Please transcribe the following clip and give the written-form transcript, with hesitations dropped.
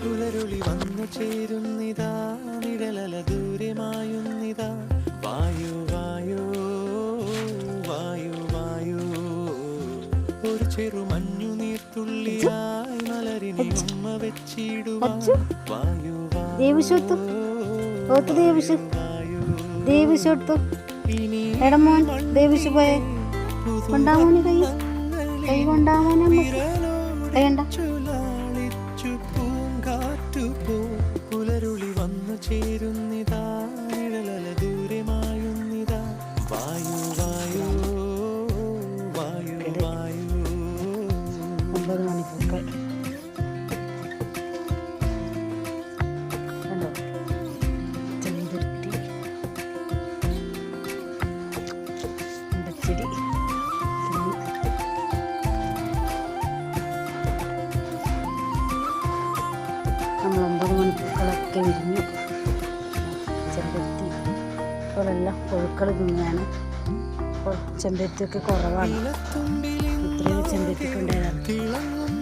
പുലരുളി വന്നു ചേരുന്നിതാ നിഴലല ദൂരമായുന്നിതാ വായു വായു വായു വായു ഒരു ചെറു മഞ്ഞു നീർത്തുള്ളിയായി മലരിനെ ഉമ്മ വെച്ചിടുവാൻ വായു എടമോൻ ദേവിഷു പോയെ കൊണ്ടാമോന് കൈ കൊണ്ടാമോനെ കൈണ്ട പുലരുളി വന്നു ചേരുന്നിതാ നിഴലല ദൂരമായുന്നിതാ വായു വായു വായു വായു 9 മണിക്കൂർ കണ്ടോ ചെന്തുരുത്തി ചെടി നമ്മൾ 9 മണിക്കൂറുകളൊക്കെ വിരിഞ്ഞു. ചെമ്പരത്തി ഇപ്പോഴെല്ലാം പുഴുക്കൾ തിന്നെയാണ്. ചെമ്പരത്തിയൊക്കെ കുറവാണ്. ഇത്രയും ചെമ്പരത്തിക്ക് ഉണ്ടായതാണ്.